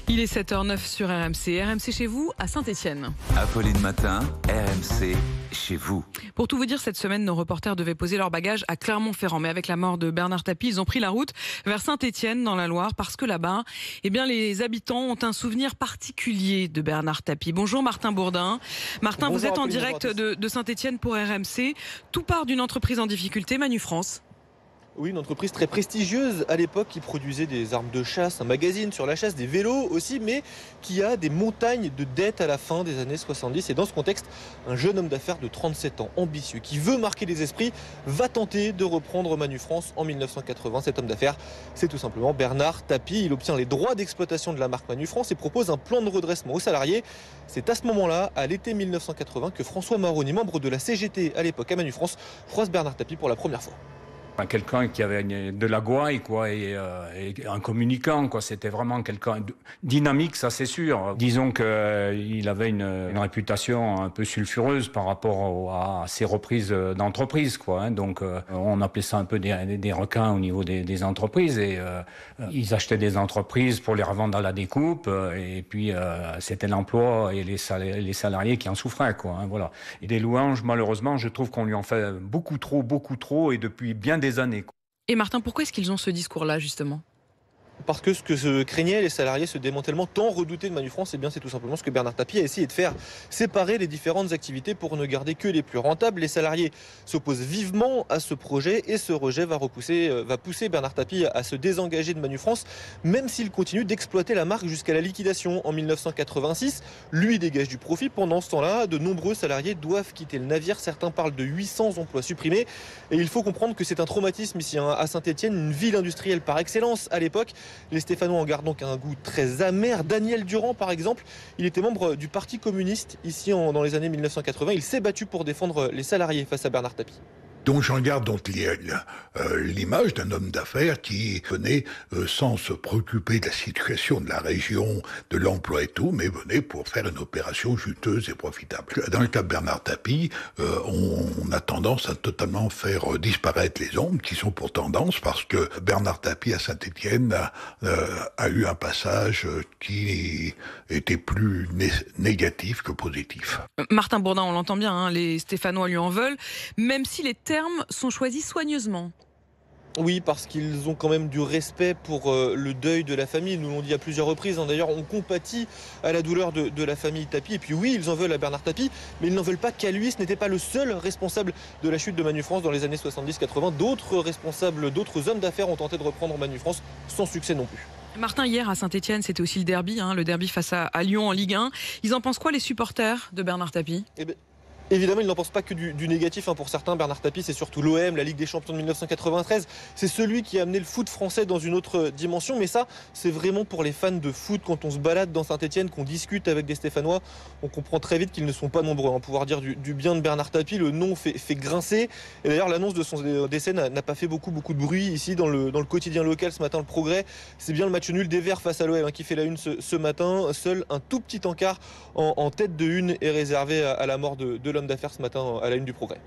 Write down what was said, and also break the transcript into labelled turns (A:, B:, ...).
A: Il est 7h09 sur RMC. RMC chez vous, à Saint-Étienne.
B: Apolline Matin, RMC chez vous.
A: Pour tout vous dire, cette semaine, nos reporters devaient poser leurs bagages à Clermont-Ferrand. Mais avec la mort de Bernard Tapie, ils ont pris la route vers Saint-Étienne, dans la Loire, parce que là-bas, les habitants ont un souvenir particulier de Bernard Tapie. Bonjour Martin Bourdin. Martin,
C: Bonjour,
A: vous êtes en
C: Apolline,
A: direct de Saint-Étienne pour RMC. Tout part d'une entreprise en difficulté, Manu France.
C: Oui, une entreprise très prestigieuse à l'époque qui produisait des armes de chasse, un magazine sur la chasse, des vélos aussi, mais qui a des montagnes de dettes à la fin des années 70. Et dans ce contexte, un jeune homme d'affaires de 37 ans, ambitieux, qui veut marquer les esprits, va tenter de reprendre Manu France en 1980. Cet homme d'affaires, c'est tout simplement Bernard Tapie. Il obtient les droits d'exploitation de la marque Manu France et propose un plan de redressement aux salariés. C'est à ce moment-là, à l'été 1980, que François Maroni, membre de la CGT à l'époque à Manu France, croise Bernard Tapie pour la première fois.
D: Quelqu'un qui avait de la gouaille, quoi, et un communicant, quoi. C'était vraiment quelqu'un de dynamique, ça c'est sûr. Disons qu'il avait une réputation un peu sulfureuse par rapport à ses reprises d'entreprises, quoi. Donc on appelait ça un peu des requins au niveau des entreprises. Et ils achetaient des entreprises pour les revendre à la découpe. Et puis c'était l'emploi et les salariés qui en souffraient, quoi. Voilà. Et des louanges, malheureusement, je trouve qu'on lui en fait beaucoup trop, et depuis bien des années.
A: Et Martin, pourquoi est-ce qu'ils ont ce discours-là, justement ?
C: Parce que ce que se craignaient les salariés, ce démantèlement tant redouté de Manu France, c'est tout simplement ce que Bernard Tapie a essayé de faire, séparer les différentes activités pour ne garder que les plus rentables. Les salariés s'opposent vivement à ce projet et ce rejet va pousser Bernard Tapie à se désengager de Manu France, même s'il continue d'exploiter la marque jusqu'à la liquidation en 1986. Lui dégage du profit. Pendant ce temps-là, de nombreux salariés doivent quitter le navire. Certains parlent de 800 emplois supprimés. Et il faut comprendre que c'est un traumatisme ici, à Saint-Étienne, une ville industrielle par excellence à l'époque. Les Stéphanois en gardent donc un goût très amer. Daniel Durand, par exemple, il était membre du Parti communiste ici dans les années 1980. Il s'est battu pour défendre les salariés face à Bernard Tapie.
E: Donc j'en garde l'image d'un homme d'affaires qui venait sans se préoccuper de la situation de la région, de l'emploi et tout, mais venait pour faire une opération juteuse et profitable. Dans le cas de Bernard Tapie, on a tendance à totalement faire disparaître les ombres qui sont pour tendance, parce que Bernard Tapie à Saint-Étienne a eu un passage qui était plus négatif que positif.
A: Martin Bourdin, on l'entend bien, les Stéphanois lui en veulent, même si les termes sont choisis soigneusement.
C: Oui, parce qu'ils ont quand même du respect pour le deuil de la famille. Ils nous l'ont dit à plusieurs reprises. D'ailleurs, on compatit à la douleur de la famille Tapie. Et puis oui, ils en veulent à Bernard Tapie, mais ils n'en veulent pas qu'à lui. Ce n'était pas le seul responsable de la chute de Manu France dans les années 70-80. D'autres responsables, d'autres hommes d'affaires ont tenté de reprendre Manu France, sans succès non plus.
A: Martin, hier à Saint-Étienne, c'était aussi le derby face à Lyon en Ligue 1. Ils en pensent quoi, les supporters de Bernard Tapie ?
C: Évidemment, ils n'en pensent pas que du négatif. Pour certains, Bernard Tapie, c'est surtout l'OM, la Ligue des Champions de 1993. C'est celui qui a amené le foot français dans une autre dimension. Mais ça, c'est vraiment pour les fans de foot. Quand on se balade dans Saint-Étienne, qu'on discute avec des Stéphanois, on comprend très vite qu'ils ne sont pas nombreux. Pouvoir dire du bien de Bernard Tapie, le nom fait grincer. Et d'ailleurs, l'annonce de son décès n'a pas fait beaucoup de bruit ici dans le quotidien local ce matin. Le Progrès, c'est bien le match nul des Verts face à l'OM qui fait la une ce matin. Seul un tout petit encart en tête de une est réservé à la mort de l'homme d'affaires ce matin à la une du Progrès.